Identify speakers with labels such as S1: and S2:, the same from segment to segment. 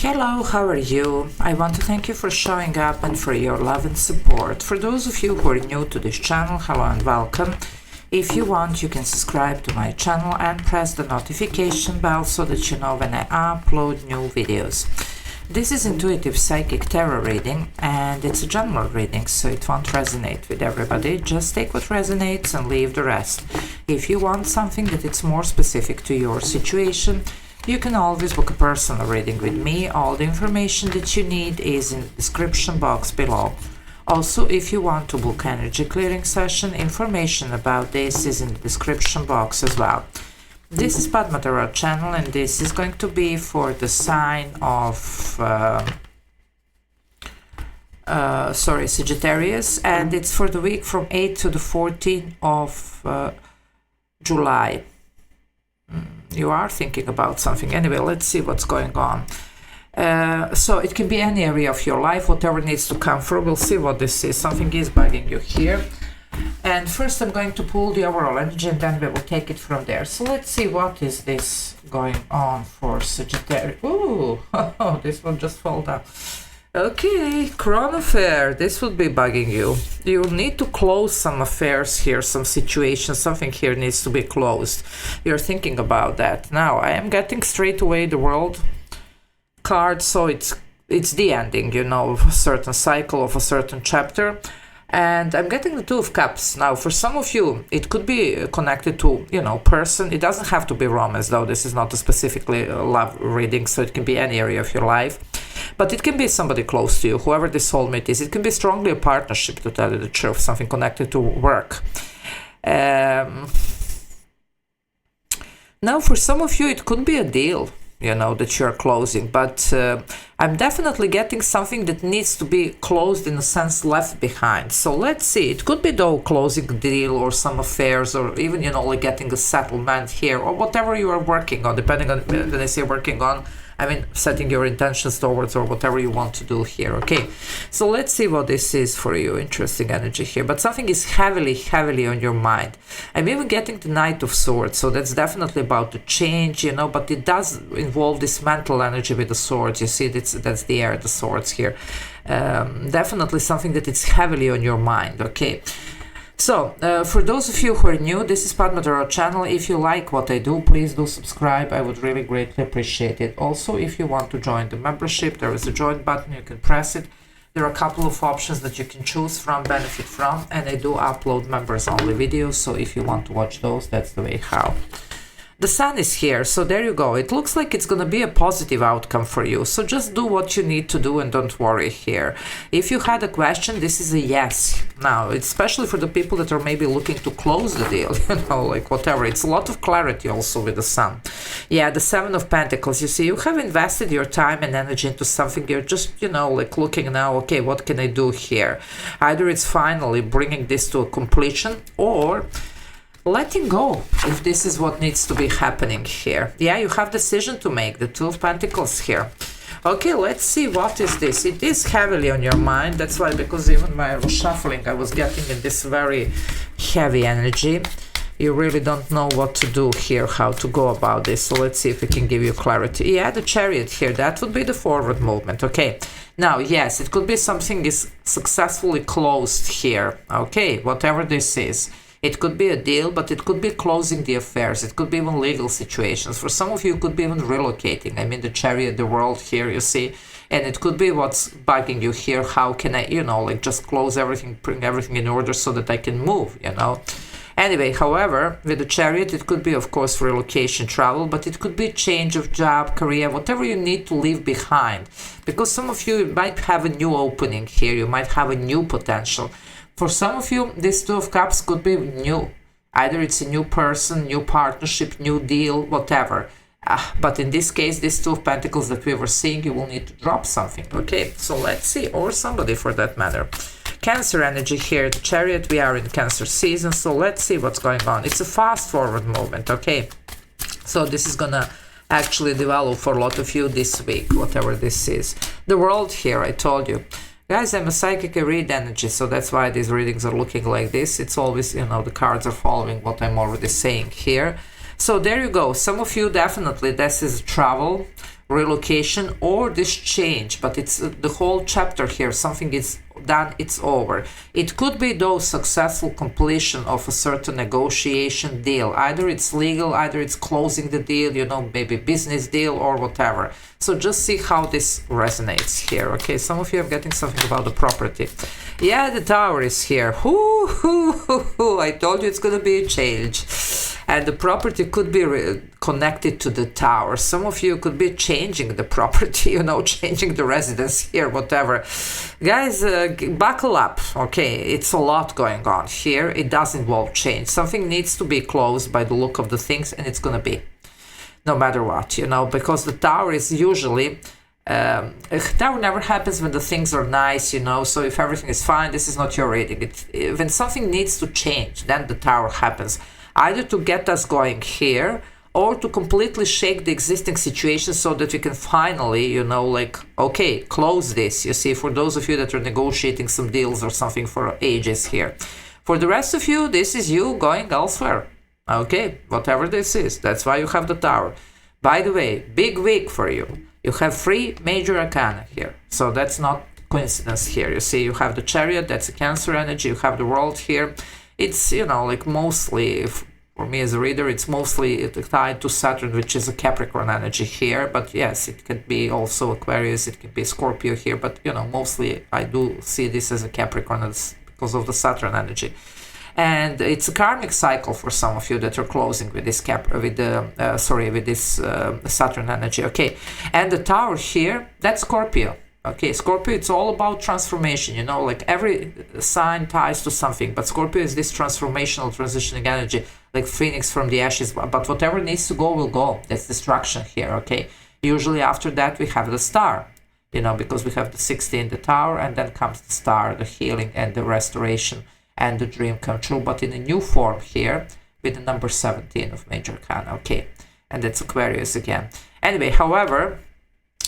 S1: Hello, how are you? I want to thank you for showing up and for your love and support. For those of you who are new to this channel, hello and welcome. If you want, you can subscribe to my channel and press the notification bell so that you know when I upload new videos. This is intuitive psychic tarot reading and it's a general reading, so it won't resonate with everybody. Just take what resonates and leave the rest. If you want something that it's more specific to your situation, you can always book a personal reading with me. All the information that you need is in the description box below. Also, if you want to book energy clearing session, information about this is in the description box as well. This is Padma Tarot channel and this is going to be for the sign of Sagittarius, and it's for the week from 8th to the 14th of July. You are thinking about something. Anyway, let's see what's going on. So it can be any area of your life, whatever needs to come through. We'll see what this is. Something is bugging you here. And first I'm going to pull the overall energy and then we will take it from there. So let's see what is this going on for Sagittarius. Ooh, this one just fell down. Okay, Crown affair, this would be bugging you. You need to close some affairs here, some situations, something here needs to be closed. You're thinking about that. Now, I am getting straight away the World card, so it's the ending, you know, of a certain cycle, of a certain chapter. And I'm getting the Two of Cups. Now, for some of you, it could be connected to, you know, person. It doesn't have to be romance, though. This is not a specifically love reading, so it can be any area of your life. But it can be somebody close to you, whoever this soulmate is. It can be strongly a partnership, to tell you the truth, something connected to work. Now, for some of you, it could be a deal, you know, that you're closing, but I'm definitely getting something that needs to be closed, in a sense, left behind. So let's see. It could be, though, closing a deal or some affairs, or even, you know, like getting a settlement here, or whatever you are working on, depending on, when I say working on, I mean setting your intentions towards, or whatever you want to do here. Okay, so let's see what this is for you. Interesting energy here, but something is heavily on your mind. I'm even getting the Knight of Swords, so that's definitely about to change, you know, but it does involve this mental energy with the swords. You see, that's the air, the swords here. Definitely something that is heavily on your mind. Okay, so for those of you who are new, this is Padma Tarot channel. If you like what I do, please do subscribe. I would really greatly appreciate it. Also, if you want to join the membership, there is a join button. You can press it. There are a couple of options that you can choose from, benefit from, and I do upload members only videos, so if you want to watch those, that's the way how. The Sun is here, so there you go. It looks like it's going to be a positive outcome for you. So just do what you need to do and don't worry here. If you had a question, this is a yes. Now, it's especially for the people that are maybe looking to close the deal, you know, like whatever. It's a lot of clarity also with the Sun. Yeah, the Seven of Pentacles. You see, you have invested your time and energy into something. You're just, you know, like looking now, okay, what can I do here? Either it's finally bringing this to a completion, or letting go, if this is what needs to be happening here. Yeah, you have decision to make, the Two of Pentacles here. Okay, let's see what is this. It is heavily on your mind. That's why, because even when I was shuffling, I was getting in this very heavy energy. You really don't know what to do here, how to go about this. So let's see if we can give you clarity. Yeah, the Chariot here, that would be the forward movement. Okay, now, yes, it could be something is successfully closed here. Okay, whatever this is. It could be a deal, but it could be closing the affairs. It could be even legal situations. For some of you, it could be even relocating. I mean, the Chariot, the World here, you see. And it could be what's bugging you here. How can I, you know, like just close everything, bring everything in order so that I can move, you know. Anyway, however, with the Chariot, it could be, of course, relocation, travel, but it could be change of job, career, whatever you need to leave behind. Because some of you might have a new opening here. You might have a new potential. For some of you, this Two of Cups could be new. Either it's a new person, new partnership, new deal, whatever. But in this case, this Two of Pentacles that we were seeing, you will need to drop something. Okay, so let's see. Or somebody for that matter. Cancer energy here, the Chariot, we are in Cancer season, so let's see what's going on. It's a fast forward movement, okay? So this is gonna actually develop for a lot of you this week, whatever this is. The World here, I told you. Guys, I'm a psychic, I read energy, so that's why these readings are looking like this. It's always, you know, the cards are following what I'm already saying here. So there you go. Some of you definitely, this is travel, relocation or this change, but it's the whole chapter here, something is done, it's over. It could be though successful completion of a certain negotiation deal, either it's legal, either it's closing the deal, you know, maybe business deal or whatever. So just see how this resonates here. Okay, some of you are getting something about the property. Yeah, the Tower is here. I told you it's gonna be a change. And the property could be connected to the Tower. Some of you could be changing the property, you know, changing the residence here, whatever. Guys, buckle up, okay? It's a lot going on here. It does involve change. Something needs to be closed by the look of the things, and it's gonna be, no matter what, you know, because the Tower is usually, Tower never happens when the things are nice, you know, so if everything is fine, this is not your reading. When something needs to change, then the Tower happens. Either to get us going here or to completely shake the existing situation so that we can finally, you know, like, okay, close this. You see, for those of you that are negotiating some deals or something for ages here. For the rest of you, this is you going elsewhere. Okay, whatever this is. That's why you have the Tower. By the way, big week for you. You have 3 major arcana here. So that's not coincidence here. You see, you have the Chariot, that's a Cancer energy. You have the World here. It's, you know, like mostly, for me as a reader, it's mostly tied to Saturn, which is a Capricorn energy here. But yes, it could be also Aquarius, it could be Scorpio here. But, you know, mostly I do see this as a Capricorn because of the Saturn energy. And it's a karmic cycle for some of you that are closing with this Saturn energy. Okay, and the Tower here, that's Scorpio. Okay, Scorpio, it's all about transformation, you know, like every sign ties to something, but Scorpio is this transformational, transitioning energy, like Phoenix from the ashes, but whatever needs to go will go. That's destruction here, okay? Usually after that we have the Star, you know, because we have the 60 in the Tower, and then comes the Star, the healing and the restoration and the dream come true, but in a new form here with the number 17 of Major Arcana, okay? And that's Aquarius again. Anyway, however,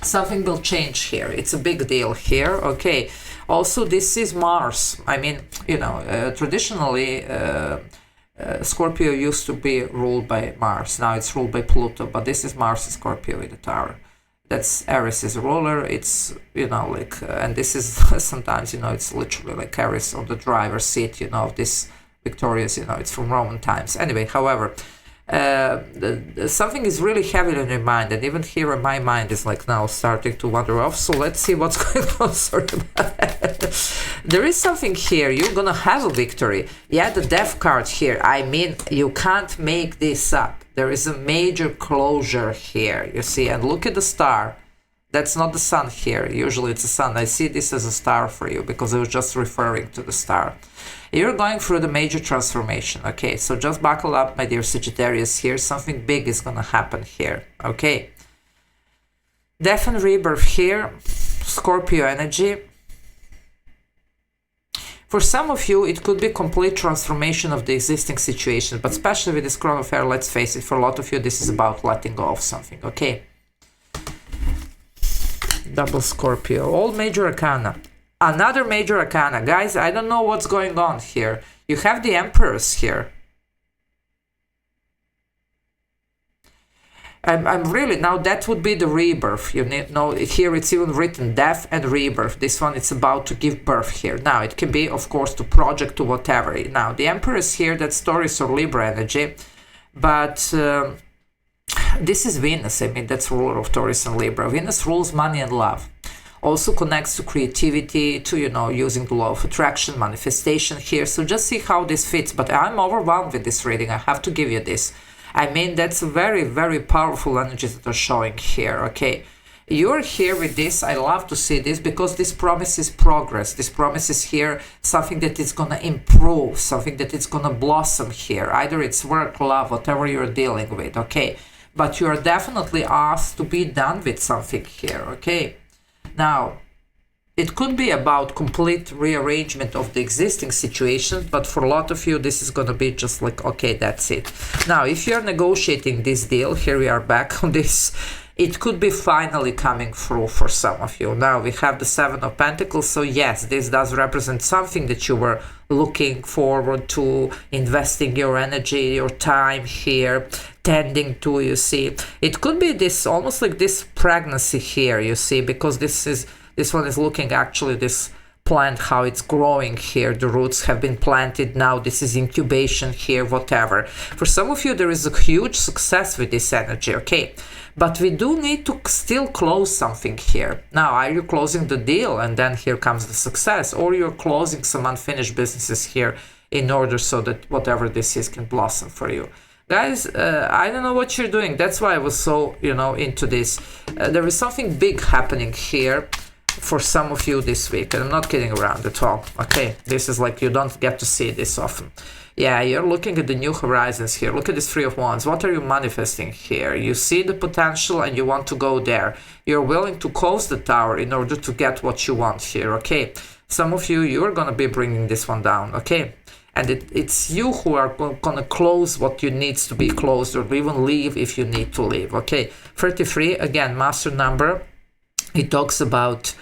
S1: something will change here. It's a big deal here, okay? Also, this is Mars. I mean, you know, traditionally, Scorpio used to be ruled by Mars. Now it's ruled by Pluto, but this is Mars and Scorpio in the Tower. That's Aries is a ruler. It's, you know, like, and this is sometimes, you know, it's literally like Aries on the driver's seat, you know, of this victorious, you know, it's from Roman times. Anyway, however, something is really heavy on your mind, and even here in my mind is like now starting to wander off. So let's see what's going on. Sorry about that. There is something here. You're gonna have a victory. Yeah, the Death card here. I mean, you can't make this up. There is a major closure here, you see, and look at the Star. That's not the Sun here. Usually it's the Sun. I see this as a star for you because I was just referring to the Star. You're going through the major transformation, okay? So just buckle up, my dear Sagittarius here. Something big is gonna happen here, okay? Death and rebirth here. Scorpio energy. For some of you, it could be complete transformation of the existing situation, but especially with this Crown of Air, let's face it, for a lot of you, this is about letting go of something, okay? Double Scorpio, all major arcana. Another major arcana. Guys, I don't know what's going on here. You have the Emperors here. I'm really, now that would be the rebirth. You know, here it's even written death and rebirth. This one, it's about to give birth here. Now, it can be, of course, to project, to whatever. Now, the Emperors here, that's Taurus or Libra energy. But this is Venus. I mean, that's ruler of Taurus and Libra. Venus rules money and love. Also connects to creativity, to, you know, using the law of attraction, manifestation here. So just see how this fits. But I'm overwhelmed with this reading. I have to give you this. I mean, that's very, very powerful energies that are showing here, okay? You're here with this. I love to see this because this promises progress. This promises here something that is going to improve, something that is going to blossom here. Either it's work, love, whatever you're dealing with, okay? But you are definitely asked to be done with something here, okay? Now, it could be about complete rearrangement of the existing situation, but for a lot of you, this is going to be just like, okay, that's it. Now, if you're negotiating this deal, here we are back on this. it could be finally coming through for some of you. Now we have the Seven of Pentacles, so yes, this does represent something that you were looking forward to, investing your energy, your time here, tending to, you see. It could be this, almost like this pregnancy here, you see, because this one is looking actually this plant, how it's growing here. The roots have been planted now. This is incubation here, whatever. For some of you, there is a huge success with this energy, okay? But we do need to still close something here. Now, are you closing the deal and then here comes the success? Or you're closing some unfinished businesses here in order so that whatever this is can blossom for you? Guys, I don't know what you're doing. That's why I was so, into this. There is something big happening here for some of you this week, and I'm not kidding around at all. Okay, this is like you don't get to see this often. Yeah, you're looking at the new horizons here. Look at this Three of Wands. What are you manifesting here? You see the potential and you want to go there. You're willing to close the tower in order to get what you want here. Okay, some of you, you're gonna be bringing this one down. Okay, and it's you who are gonna close what you needs to be closed, or even leave if you need to leave. Okay, 33, again, master number. It talks about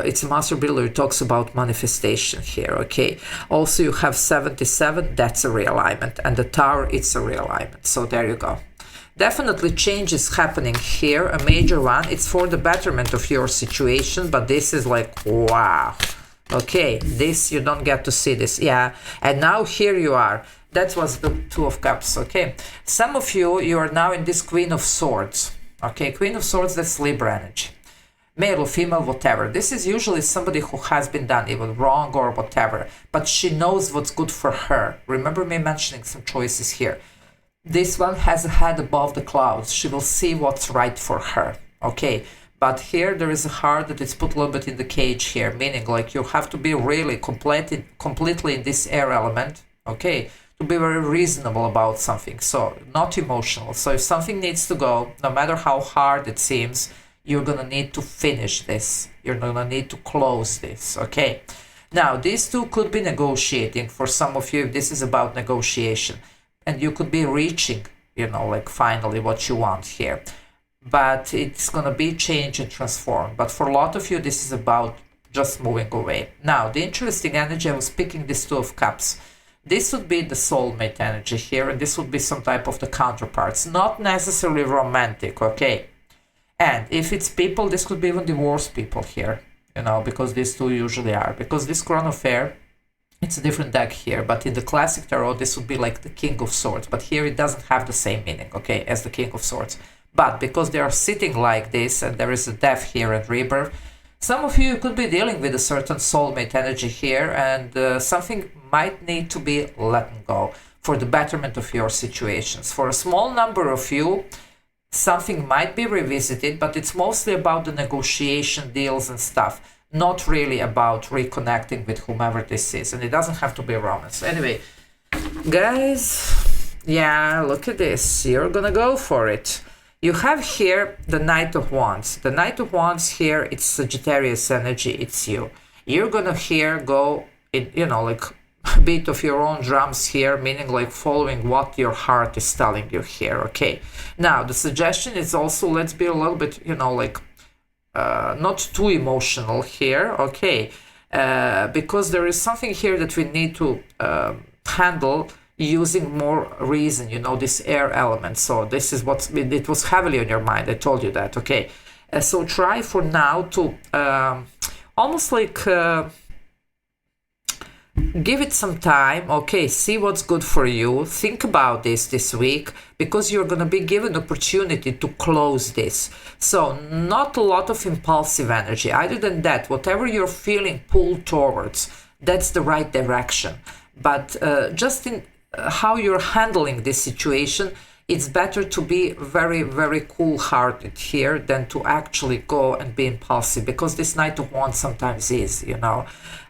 S1: it's a master builder. It talks about manifestation here. Okay, also you have 77, that's a realignment, and the tower, it's a realignment. So there you go. Definitely change is happening here, a major one. It's for the betterment of your situation, but this is like, wow. Okay, this, you don't get to see this. Yeah, and now here you are. That was the Two of Cups. Okay, some of you, you are now in this Queen of Swords. Okay, Queen of Swords, that's Libra energy. Male or female, whatever. This is usually somebody who has been done even wrong or whatever, but she knows what's good for her. Remember me mentioning some choices here. This one has a head above the clouds. She will see what's right for her. Okay, but here there is a heart that is put a little bit in the cage here, meaning like you have to be really completely in this air element, okay, to be very reasonable about something. So not emotional. So if something needs to go, no matter how hard it seems, you're gonna need to finish this. You're gonna need to close this, okay? Now, these two could be negotiating for some of you if this is about negotiation. And you could be reaching, like finally what you want here. But it's gonna be change and transform. But for a lot of you, this is about just moving away. Now, the interesting energy, I was picking this Two of Cups. This would be the soulmate energy here, and this would be some type of the counterparts. Not necessarily romantic, okay? And if it's people, this could be even divorced people here, because these two usually are. Because this Crown of Air, it's a different deck here, but in the classic tarot, this would be like the King of Swords. But here it doesn't have the same meaning, okay, as the King of Swords. But because they are sitting like this, and there is a death here and rebirth, some of you could be dealing with a certain soulmate energy here, and something might need to be let go for the betterment of your situations. For a small number of you, something might be revisited, but it's mostly about the negotiation deals and stuff, not really about reconnecting with whomever this is, and it doesn't have to be romance. Anyway, guys, yeah, look at this. You're gonna go for it. You have here the Knight of Wands. The Knight of Wands here, it's Sagittarius energy, it's you. You're gonna here go in, like a bit of your own drums here, meaning like following what your heart is telling you here, okay? Now, the suggestion is also, let's be a little bit, not too emotional here, okay? Because there is something here that we need to handle using more reason, this air element. So this is what, it was heavily on your mind, I told you that, okay? So try for now to almost like... give it some time, okay, see what's good for you, think about this week, because you're going to be given opportunity to close this. So not a lot of impulsive energy. Other than that, whatever you're feeling pulled towards, that's the right direction. But just in how you're handling this situation, it's better to be very, very cool-hearted here than to actually go and be impulsive, because this Knight of Wands sometimes is,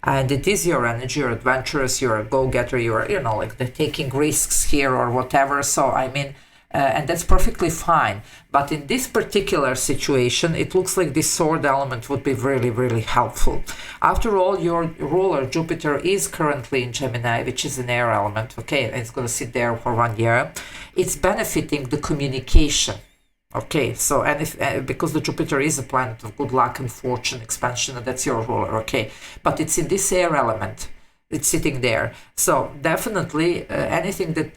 S1: and it is your energy, you're adventurous, you're a go-getter, you're, like the taking risks here or whatever. So, I mean, and that's perfectly fine. But in this particular situation, it looks like this sword element would be really, really helpful. After all, your ruler, Jupiter, is currently in Gemini, which is an air element, okay? And it's going to sit there for 1 year. It's benefiting the communication, Okay, so and if because the Jupiter is a planet of good luck and fortune, expansion, and that's your ruler. Okay, but it's in this air element. It's sitting there. So definitely anything that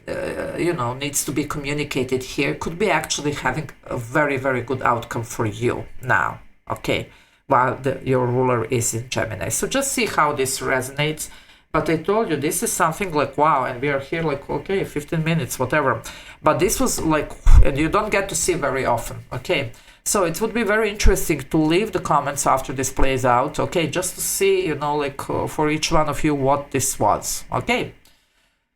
S1: needs to be communicated here could be actually having a very, very good outcome for you now. Okay, while your ruler is in Gemini. So just see how this resonates. But I told you, this is something like, wow, and we are here like, okay, 15 minutes, whatever. But this was like, and you don't get to see very often, okay? So it would be very interesting to leave the comments after this plays out, okay? Just to see, for each one of you what this was, okay?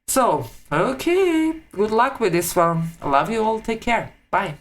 S1: So, okay, good luck with this one. I love you all. Take care. Bye.